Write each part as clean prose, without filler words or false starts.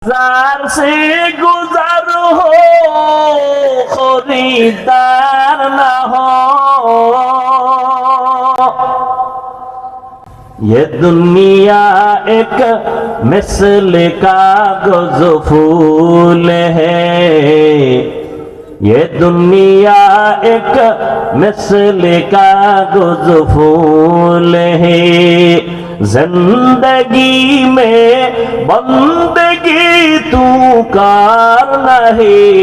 बाजार से गुजर हो खरीदार न हो, ये दुनिया एक मिसल कागज फूल है, ये दुनिया एक मिसल कागज फूल है। जिंदगी में बंदगी तू कर नहीं,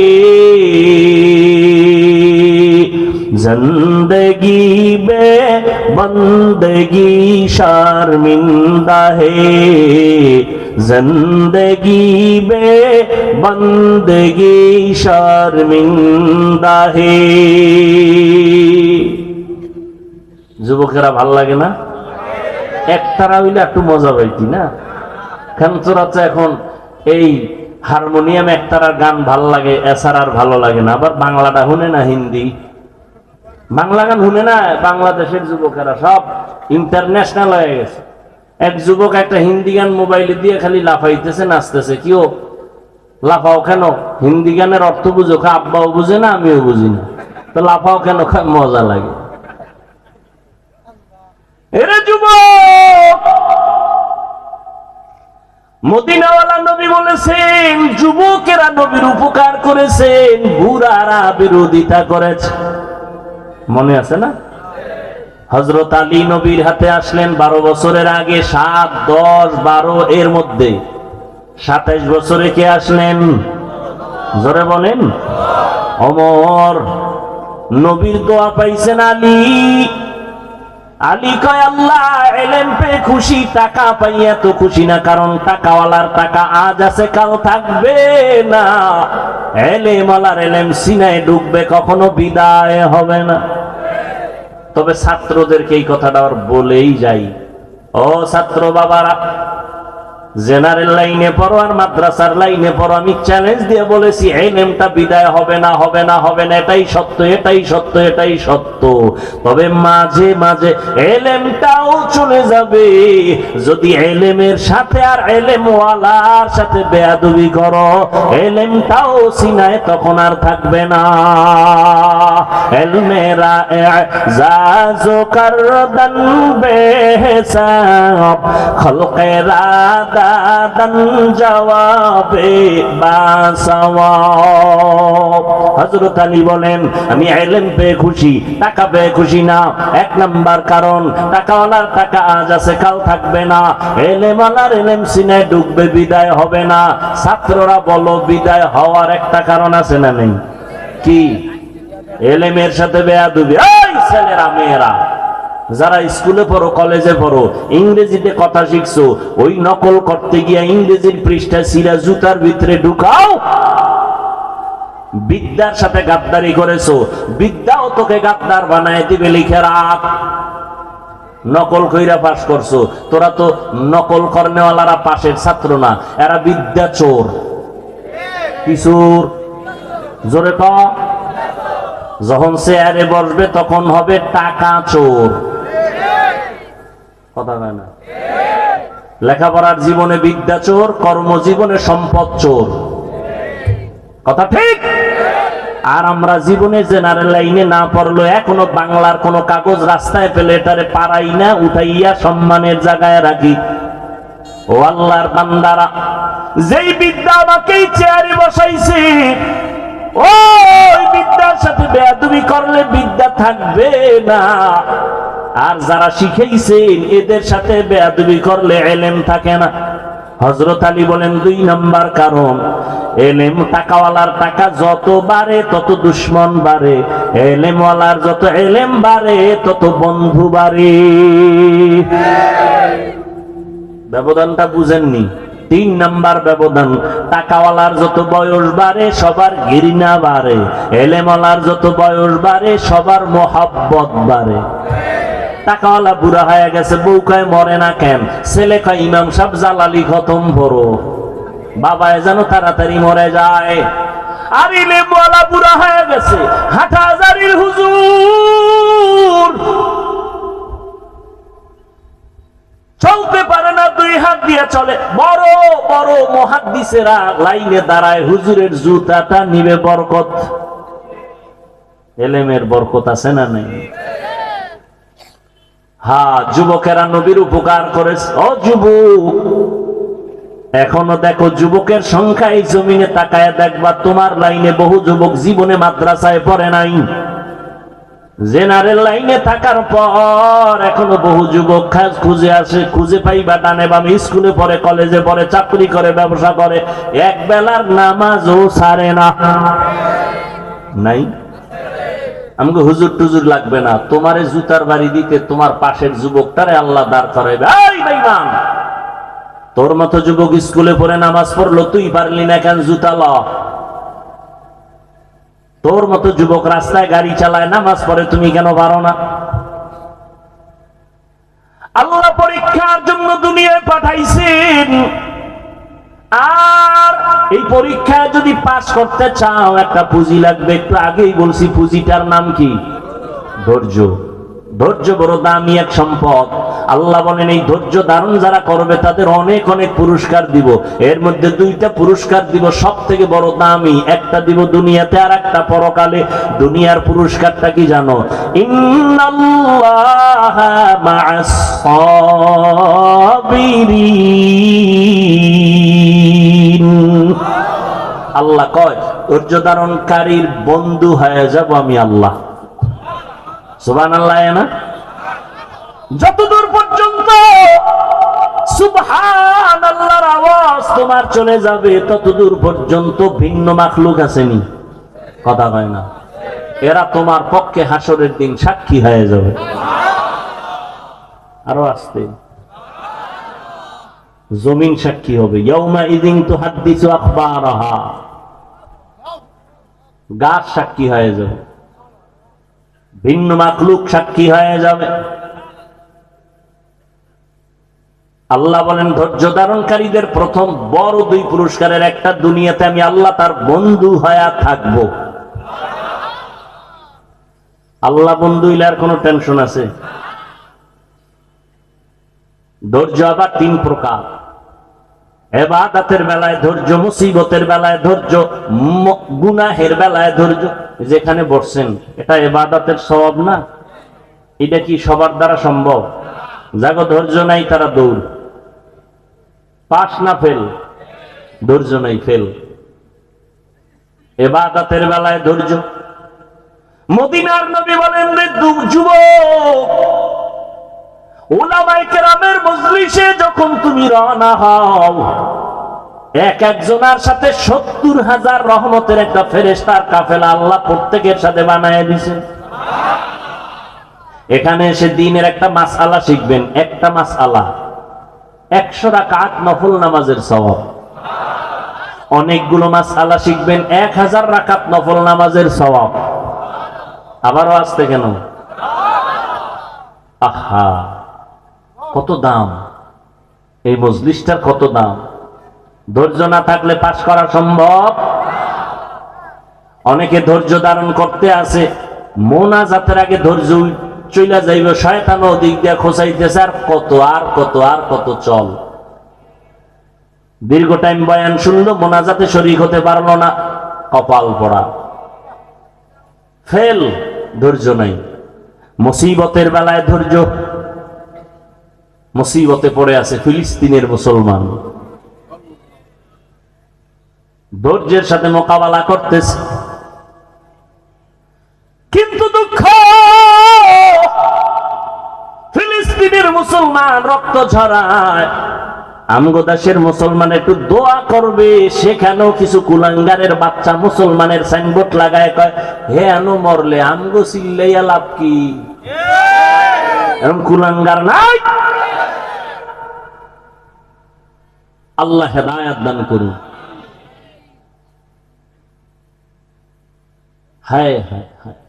जिंदगी में बंदगी शर्मिंदा है, जिंदगी में बंदगी शर्मिंदा है। যুবকেরা ভাল লাগে না? একতারা হইলে একটু মজা পাইতি না? কারণ তোরা তো এখন এই হারমোনিয়াম একতারার গান ভাল লাগে, এছাড়ার ভালো লাগে না। আবার বাংলাটা শুনে না, হিন্দি বাংলা গান শুনে না। বাংলাদেশের যুবকেরা সব ইন্টারন্যাশনাল হয়ে গেছে। এক যুবক একটা হিন্দি গান মোবাইলে দিয়ে খালি লাফাইতেছে, নাচতেছে। কিও লাফাও কেন? হিন্দি গানের অর্থ বুঝো? আব্বাও বুঝে না, আমিও বুঝি না, তো লাফাও কেন? মজা লাগে। এরে যুবক, মদিনাওয়ালা নবী বলেছেন যুবকেরা নবীর উপকার করেছেন, বুড়ারা বিরোধিতা করেছে। মনে আছে না? হযরত আলী নবীর হাতে আসলেন 12 বছরের আগে। 7, 10, 12 এর মধ্যে 27 বছরে কে আসলেন? জোরে বলেন। ওমর। নবীর দোয়া পাইছেন আলী। আলী কয় আল্লাহ ইলম পেয়ে খুশি, টাকা পাইয়া তো খুশি না, কারণ টাকাওয়ালার টাকা আজ আছে কাল থাকবে না। ইলমওয়ালার ইলম সিনায় ঢুকবে, কখনো বিদায় হবে না। তবে ছাত্রদেরকে এই কথাটা আর বলেই যাই, ও ছাত্র বাবারা, জেনারেল লাইনে পড়ো আর মাদ্রাসার লাইনে পড়ো, আমি চ্যালেঞ্জ দিয়ে বলেছি ইলমটা বিদায় হবে না, হবে না, হবে না। এটাই সত্য, এটাই সত্য, এটাই সত্য। তবে মাঝে মাঝে ইলমটাও চলে যাবে। যদি ইলমের সাথে আর ইলমওয়ালার সাথে বেয়াদবি করো, ইলমটাও সিনায় তখন আর থাকবে না। ইলমেরা ইজাজো করদন বেহিসাব, খলকেরা দাদান জবাবে বাসওয়াব। হযরত আলী বলেন আমি ইলম পেয়ে খুশি, টাকা পেয়ে খুশি না। 1 নাম্বার কারণ, টাকাওয়ালার টাকা আজ আছে কাল থাকবে না। ইলমওয়ালার ইলম সিনায় ঢুকবে, বিদায় হবে না। ছাত্ররা বলো, বিদায় হওয়ার একটা কারণ আছে না নেই? কি? ইলমের সাথে বেয়াদবি। এই ছেলেরা মেয়েরা যারা স্কুলে পড়ো, কলেজে পড়ো, ইংরেজিতে কথা শিখছো, ওই নকল করতে গিয়া ইংরেজির পৃষ্ঠা সিরা জুতার ভিতরে ঢুকাও। বিদ্যার সাথে গাদ্দারি করেছো, বিদ্যাও তোকে গাদ্দার বানায় দিবে, লিখে রাখ। নকল কইরা পাস করছো, তোরা তো নকল করনেওয়ালারা পাশের ছাত্র না, এরা বিদ্যা চোর। কি চোর? জোরে ক। যখন চেয়ারে বসবে তখন হবে টাকা চোর। কথা হয় না? লেখাপড়ার জীবনে বিদ্যা চোর, কর্মজীবনে সম্পদ চোর। কথা ঠিক? আর আমরা জীবনে জেনারেল লাইনে না পড়লো, এখনো বাংলার কোন কাগজ রাস্তায় পেলে এটারে পারাই না, উঠাইয়া সম্মানের জায়গায় রাখি। ও আল্লাহর বান্দারা, যেই বিদ্যা আমাকেই চেয়ারে বসাইছে, ওই বিদ্যার সাথে বেয়াদবি করলে বিদ্যা থাকবে না। আর যারা শিখাইছেন এদের সাথে বেয়াদবি করলে ইলম থাকে না। হযরত আলী বলেন 2 নাম্বার কারণ, ইলম, টাকাওয়ালার টাকা যত বাড়ে তত দুশমন বাড়ে, ইলমওয়ালার যত ইলম বাড়ে তত বন্ধু বাড়ে। ব্যবধানটা বুঝেননি? 3 নাম্বার ব্যবধান, টাকাওয়ালার যত বয়স বাড়ে সবার ঘৃণা বাড়ে, ইলমওয়ালার যত বয়স বাড়ে সবার মোহাব্বত বাড়ে। টাকাওয়ালা বুড়া হয়ে গেছে, বউ কয় মরে না কেন, ছেলে কয় ইমাম সাহেব জালালি খতম পড়ো, বাবায় যেন তাড়াতাড়ি মরে যায়। আর ইলমওয়ালা বুড়া হয়ে গেছে, হাটহাজারীর হুজুর চলতে পারে না, দুই হাত দিয়ে চলে। বড় বড় মুহাদ্দিসেরা লাইনে দাঁড়ায়, হুজুরের জুতাটা নিবে বরকত। এলেমের বরকত আছে না নেই? হ্যাঁ, যুবকেরা নবীর উপকার করেছে। ও যুবক, এখনো দেখো যুবকের সংখ্যা, এই জমিনে তাকায় দেখবা তোমার লাইনে বহু যুবক জীবনে মাদ্রাসায় পড়ে নাই। জেনারেল লাইনে থাকার পর এখনো বহু যুবক খুঁজে আসে, খুঁজে পাইবা ডানে বামে, স্কুলে পড়ে, কলেজে পড়ে, চাকরি করে, ব্যবসা করে, এক বেলার নামাজও ছাড়ে না। নাই? আমাকে হুজুর টুজুর লাগবে না, তোমারে জুতার বাড়ি দিতে তোমার পাশের যুবকটারে আল্লাহ দাঁড় করাইবে। এই বেঈমান, তোর মতো যুবক স্কুলে পড়ে নামাজ পড়লো, তুই পারলি না কেন জুতা ল? তোর মতো যুবক রাস্তায় গাড়ি চালায়, নামাজ পড়ে, তুমি কেন পারো না? আল্লাহ পরীক্ষার জন্য দুনিয়ায় পাঠাইছেন, আর এই পরীক্ষায় যদি পাস করতে চাও একটা পুঁজি লাগবে। একটু আগেই বলছি, পুঁজিটার নাম কি? ধৈর্য। ধৈর্য বড় দামি এক সম্পদ। আল্লাহ বলেন এই ধৈর্য ধারণ যারা করবে তাদের অনেক অনেক পুরস্কার দিব। এর মধ্যে দুইটা পুরস্কার দিব সব থেকে বড় দামি, একটা দিব দুনিয়াতে আর একটা পরকালে। দুনিয়ার পুরস্কারটা কি জানো? ইন্নাল্লাহা মা'আস সাবিরিন। আল্লাহ কয় ধৈর্য ধারণকারীর বন্ধু হয়ে যাব আমি আল্লাহ। সুবহানাল্লাহ। না, যতদূর পর্যন্ত সুবহানাল্লাহর আওয়াজ তোমার চলে যাবে ততদূর পর্যন্ত ভিন্ন মাখলুক আসেনি, কথা হয় না, এরা তোমার পক্ষে হাসরের দিন সাক্ষী হয়ে যাবে। আরো আসতে, জমিন সাক্ষী হবে। ইয়াউমা ইযিন তুহাদ্দিসু আখবারাহা, গাছ সাক্ষী হয়ে যাবে, ভিন্ন মাখলুক সাক্ষী হয়ে যাবে। আল্লাহ বলেন ধৈর্য ধারণকারীদের প্রথম বড় দুই পুরস্কারের একটা, দুনিয়াতে আমি আল্লাহ তার বন্ধু হয়ে থাকবো। আল্লাহ বন্ধু হইলে আর কোন টেনশন আছে? ধৈর্য আবার তিন প্রকার। ইবাদতের বেলায় ধৈর্য, মুসিবতের বেলায় ধৈর্য, গুনাহের বেলায় ধৈর্য। যেখানে বসছেন এটা ইবাদতের সওয়াব না? এটা কি সবার দ্বারা সম্ভব? যাগো ধৈর্য নাই তারা দৌড়, পাস না ফেল, ধৈর্য নাই ফেল। ইবাদতের বেলায় ধৈর্য। মদিনার নবী বলেন রে যুবক, উলামায়ে কেরামের মজলিসে যখন তুমি রওনা হও, এক একজনের সাথে ৭০,০০০ রহমতের একটা ফেরেশতার কাফেলা আল্লাহ প্রত্যেকের সাথে বানায় দিয়েছেন। এখানে এসে দিনের একটা মাসআলা শিখবেন, একটা মাসআলা ১০০ রাকাত নফল নামাজের সওয়াব। অনেকগুলো মাসআলা শিখবেন, ১০০০ রাকাত নফল নামাজের সওয়াব। আবারও আসতে কেন? আহা, কত দাম এই মজলিসটার, কত দাম! ধৈর্য না থাকলে পাশ করা সম্ভব? অনেকে ধৈর্য ধারণ করতে আছে, মোনাজাতের আগে ধৈর্য চইলা যাইবে, শয়তান ওদিক দিয়ে খোঁচাইতেছে, আর কত আর কত আর কত চল। দীর্ঘ টাইম বয়ান শুনলো, মোনাজাতে শরীক হতে পারলো না, কপাল পড়া, ফেল, ধৈর্য নাই। মুসিবতের বেলায় ধৈর্য। মুসিবতে পড়ে আছে ফিলিস্তিনের মুসলমান, ধৈর্যের সাথে মোকাবেলা করতেছে, কিন্তু দুঃখ, ফিলিস্তিনের মুসলমান রক্ত ঝরায়। আমগো দেশের মুসলমান একটু দোয়া করবে, সেখানেও কিছু কুলাঙ্গারের বাচ্চা মুসলমানের সাইনবোর্ড লাগায় কয় হে আনো মরলে আমগো চিল্লাইয়া লাভ কি? এরকম কুলাঙ্গার নাই। আল্লাহ হেদায়েত দান করুন। হায় হায় হায়,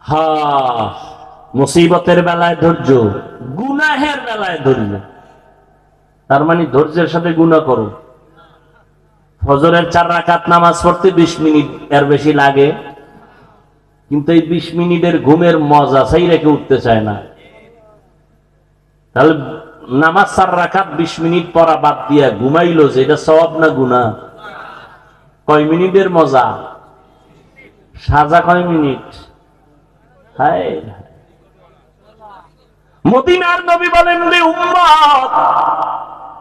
হা, মুসিবতের বেলায় ধৈর্য, গুনাহের বেলায় ধৈর্য। তার মানে ধৈর্যের সাথে গুনাহ করো। ফজরের 4 রাকাত নামাজ পড়তে 20 মিনিট এর বেশি লাগে, কিন্তু এই 20 মিনিটের ঘুমের মজা সেই রেখে উঠতে চায় না। তাহলে নামাজ 4 রাকাত 20 মিনিট পড়া বাদ দিয়া ঘুমাইলো, যে এটা সওয়াব না গুনাহ? কয় মিনিটের মজা, সাজা কয় মিনিট। হায় মদিনার নবী বলেন রে উম্মত,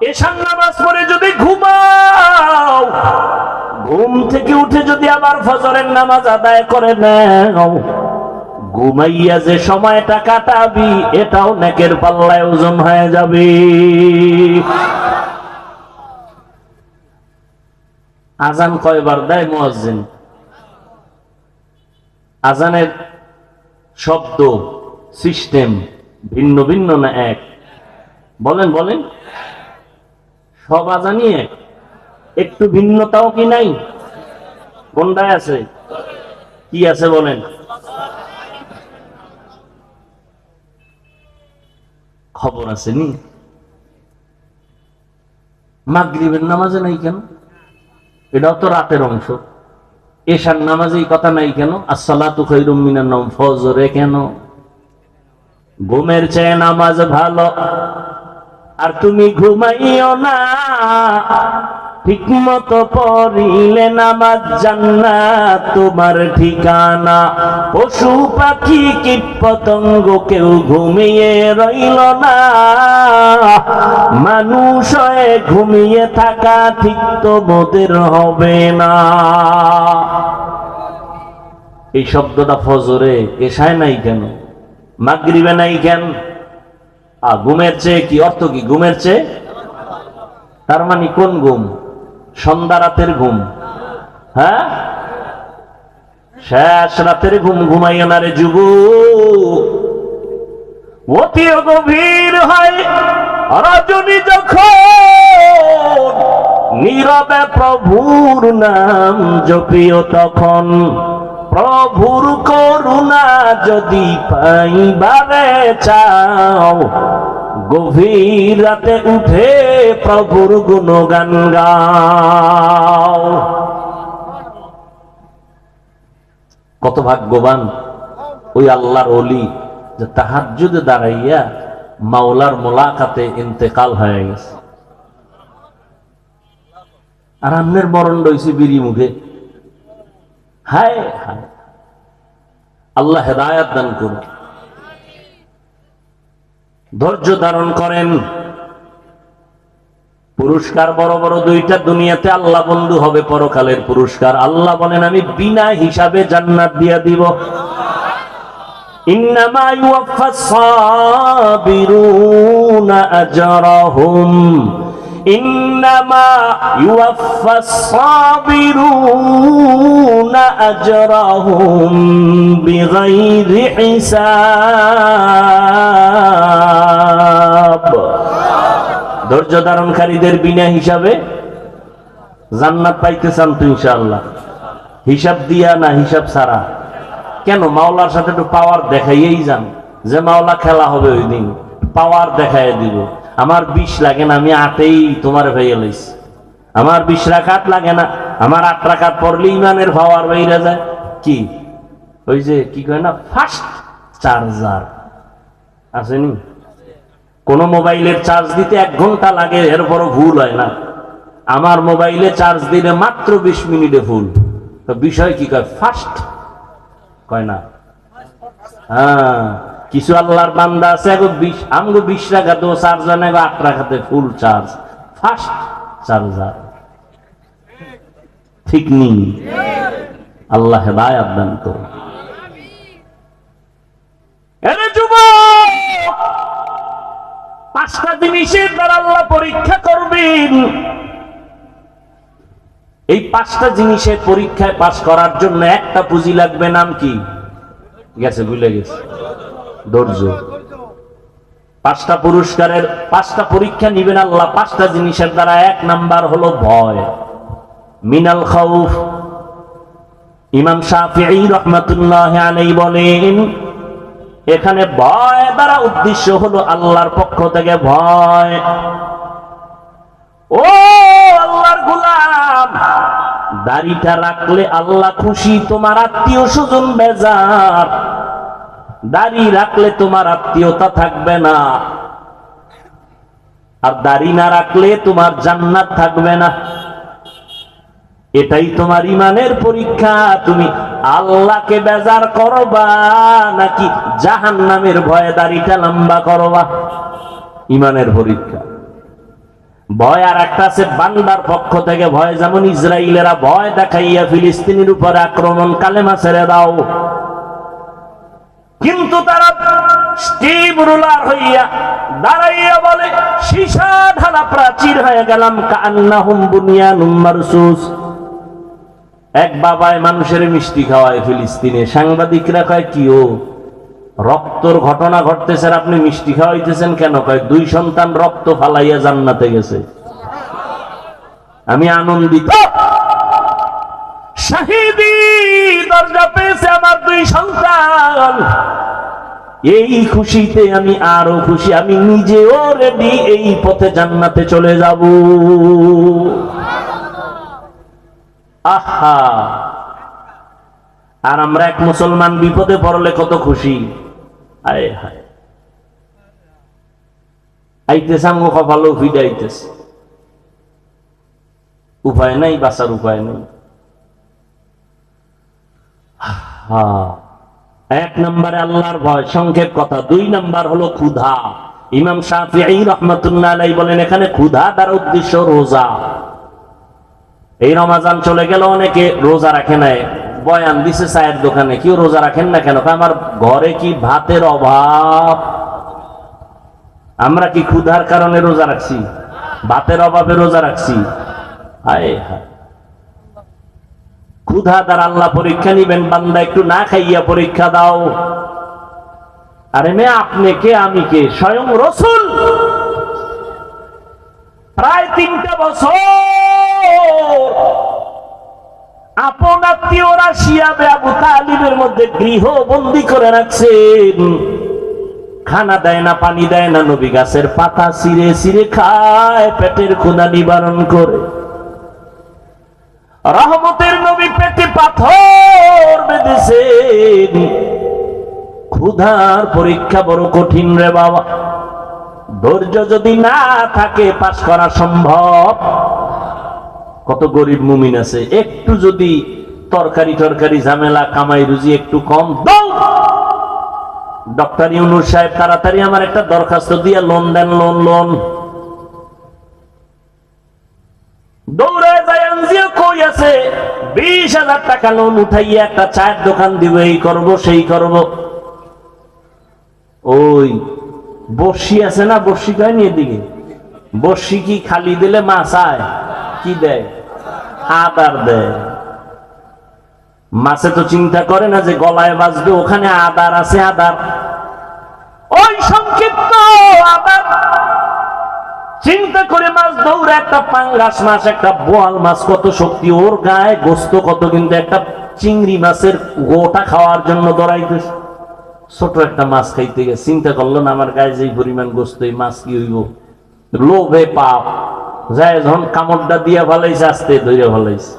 এশার নামাজ পড়ে যদি ঘুমাও, ঘুম থেকে উঠে যদি আবার ফজরের নামাজ আদায় করে নাও, ঘুমাইয়া যে সময়টা কাটাবি এটাও নেকের পাল্লায় ওজন হয়ে যাবে। আজান কয়বার দেয় মুয়াজ্জিন? আজানের শব্দ সিস্টেম ভিন্ন ভিন্ন না এক? বলেন বলেন। সব আজানই এক, একটু ভিন্নতাও কি নাই? কোনটায় আছে? কি আছে বলেন? খবর আছে নি? মাগরিবের নামাজে নাই কেন? এটাও তো রাতের অংশ। এশার নামাজে এই কথা নাই কেন? আসসালাতু খায়রুম মিনান নাওম, ফজরে কেন? ঘুমের চেয়ে নামাজ ভালো, আর তুমি ঘুমাইও না, ঠিক মতো পড়িলে নামাজ জান্নাত তোমার ঠিকানা। পশু পাখি কীট পতঙ্গ কেউ ঘুমিয়ে রইল না, মানুষ হয়ে ঘুমিয়ে থাকা ঠিক তো মোদের হবে না। এই শব্দটা ফজরে এশায় নাই কেন? মাগরিবে নাই কেন? ঘুমের চেয়ে কি অর্থ কি? ঘুমের চেয়ে তার মানে কোন ঘুম? সন্ধ্যা রাতের ঘুম? হ্যাঁ, শেষ রাতের ঘুম ঘুমাইও না রে যুবক। অতি গভীর হয় রজনী যখন, নীরবে প্রভুর নাম জপিও তখন। প্রভুর করুণা যদি পাইবারে চাও, গভীর রাতে উঠে প্রভুর গুণগান গাও। কত ভাগ্যবান ওই আল্লাহর ওলি যে তাহাজ্জুদে দাঁড়াইয়া মাওলার মোলাকাতে ইন্তেকাল হয়ে গেছে। আর আমনের মরণ রয়েছে বিড়ি মুখে। হায় হায়, আল্লাহ হেদায়াত দান করুন। ধৈর্য ধারণ করেন। পুরস্কার বড় বড় দুইটা দুনিয়াতে আল্লাহ বন্ধু হবে, পরকালের পুরস্কার। আল্লাহ বলেন আমি বিনা হিসাবে জান্নাত দিয়া দিব। ইন্নামা ইউওয়াফাস সাবিরুনা আজরাহুম, ইন্নামা ইউওয়াফাস সাবিরুনা আজরাহুম বিগাইরি হিসাব। ধৈর্য ধারণকারীদের বিনা হিসাবে জান্নাত পাইতে চান তো ইনশাআল্লাহ? হিসাব দিয়া না হিসাব ছাড়া? কেন? মাওলার সাথে একটু পাওয়ার দেখাইয়েই যান, যে মাওলা খেলা হবে ওই দিন, পাওয়ার দেখাই দিব। আমার 20 লাগে না, আমি 8এই তোমার ভাইয়া লইছি। আমার 20 রাকাত লাগে না, আমার 8 রাকাত পড়লে ইমানের পাওয়ার বাইরে যায়। কি ওই যে কি কয় না, ফাস্ট চার্জার আসেনি? কোন মোবাইলের চার্জ দিতে 1 ঘন্টা লাগে, এরপরও ভুল হয় না। আমার মোবাইলে চার্জ দিলে মাত্র 20 মিনিটে ফুল। তো বিষয় কি কয়? ফাস্ট কয় না? হ্যাঁ, কিছু আল্লাহর বান্দা আছে আমগো 20 রাকাতেও চার্জ হয় না, 8 রাকাতে ফুল চার্জ, ফাস্ট চার্জার। ঠিক নেই? আল্লাহ হেদায়াত দান করুন। এরে যুবক, 5টা জিনিসের দ্বারা আল্লাহ পরীক্ষা করবেন। এই 5টা জিনিসের পরীক্ষায় পাস করার জন্য একটা পুঁজি লাগবে, নাম কি? গেছে, ভুলে গেছে। ধৈর্য। 5টা পুরস্কারের 5টা পরীক্ষা নিবেন আল্লাহ 5টা জিনিসের দ্বারা। 1 নাম্বার হলো ভয়, মিনাল খাউফ। ইমাম শাফিঈ রাহমাতুল্লাহি আলাইহি বলেন, এখানে ভয় দ্বারা উদ্দেশ্য হলো আল্লাহর পক্ষ থেকে ভয়। ও আল্লাহর গোলাম, দাড়িটা রাখলে আল্লাহ খুশি, তোমার আত্মীয় স্বজন বেজার। দাড়ি রাখলে তোমার আত্মীয়তা থাকবে না। আর দাড়ি না রাখলে তোমার জান্নাত থাকবে না। এটাই তোমার ইমানের পরীক্ষা। তুমি আল্লাহকে বেজার করবা নাকি জাহান্নামের ভয়ে দাড়িটা লম্বা করবা? ইমানের পরীক্ষা। ভয় আর একটা আছে বান্দার পক্ষ থেকে ভয়, যেমন ইসরায়েলেরা ভয় দেখাইয়া ফিলিস্তিনের উপরে আক্রমণ, কালেমা ছেড়ে দাও। কিন্তু তারা স্টিভ রুলার হইয়া দাঁড়াইয়া বলে সীসা ঢালা প্রাচীর হয়ে গেলাম, কান্নাহুম বুনিয়ানুম মারসুস। এক বাবায় মানুষের মিষ্টি খাওয়ায় ফিলিস্তিনে, সাংবাদিকরা কয় কি ও রক্তর ঘটনা ঘটতেছে, আপনি মিষ্টি খাওয়াইতেছেন কেন? কয় 2 সন্তান রক্ত ফালাইয়া জান্নাতে গেছে। আমি আনন্দিত, শাহিদি দরজা পেয়েছে আমার 2 সন্তান। এই খুশিতে আমি আরো খুশি, আমি নিজেও রেডি, এই পথে জান্নাতে চলে যাব। আহা, আর আমরা এক মুসলমান বিপদে পড়লে কত খুশি। আয় হায়, আইতেছে আমগো কপালও ফিডাইতেছে, উপায় নাই, বাঁচার উপায় নেই। এক নম্বরে আল্লাহর ভয়, সংক্ষেপ কথা। 2 নম্বর হলো ক্ষুধা। ইমাম শাফিঈ রাহমাতুল্লাহ আলাইহি বলেন এখানে ক্ষুধা দ্বারা উদ্দেশ্য রোজা। এই রমাজান চলে গেল, অনেকে রোজা রাখে নাই, বয়ান দিছে চায়ের দোকানে, কেউ রোজা রাখেন না কেন? আমার ঘরে কি ভাতের অভাব? আমরা কি ক্ষুধার কারণে রোজা রাখছি? ভাতের অভাবে রোজা রাখছি? হায় হায়, ক্ষুধা দ্বারা আল্লাহ পরীক্ষা নিবেন। বান্দা একটু না খাইয়া পরীক্ষা দাও। আরে মেয়ে, আপনি কে আমি কে? স্বয়ং রাসূল প্রায় 3টা বছর আপন আত্মীয়রা শিয়াবে আবু তালিবের মধ্যে গৃহবন্দী করে রাখছেন। খানা দেয় না, পানি দেয় না, নবী গাছের পাতা ছিঁড়ে ছিঁড়ে খায় পেটের ক্ষুধা নিবারণ করে। রহমতের নবী পেটে পাথর বেঁধেছেন। ক্ষুধার পরীক্ষা বড় কঠিন রে বাবা। ধৈর্য যদি না থাকে পাস করা সম্ভব। কত গরিব মুমিন আছে, একটু যদি তরকারি ঝামেলা, কামাই রুজি একটু কম দাও, ডক্টর ইউনূস সাহেব তাড়াতাড়ি আমার একটা দরখাস্ত দিয়ে লোন দেন, লোন। দৌড়ে যায় এনজিও, কই আছে 20,000 টাকা লোন উঠাইয়া একটা চায়ের দোকান দিব, এই করব সেই করব। ওই বর্ষি আছে না, বর্ষি কয়নি এদিকে, বর্ষি কি খালি দিলে মাছ আয়? কি দেয়? আদার দেয়। মাছে তো চিন্তা করে না যে গলায় বাজবে, ওখানে আদার আছে, আদার, ওই সংক্ষিপ্ত আদার চিন্তা করে মাছ দৌড়ে। একটা পাঙ্গাস মাছ, একটা বোয়াল মাছ, কত শক্তি ওর গায়ে, গোস্ত কত, কিন্তু একটা চিংড়ি মাছের গোটা খাওয়ার জন্য দৌড়াইতেছে। ছোট একটা মাছ খাইতে গেছে, চিন্তা করলো না আমার গায়ে যেই পরিমাণ গোস্ত, এই মাছ কি হইব? লোভে পাপ যায়, যখন কামড়টা দিয়া ফেলাইছে, আস্তে ধরে ফেলাইছে।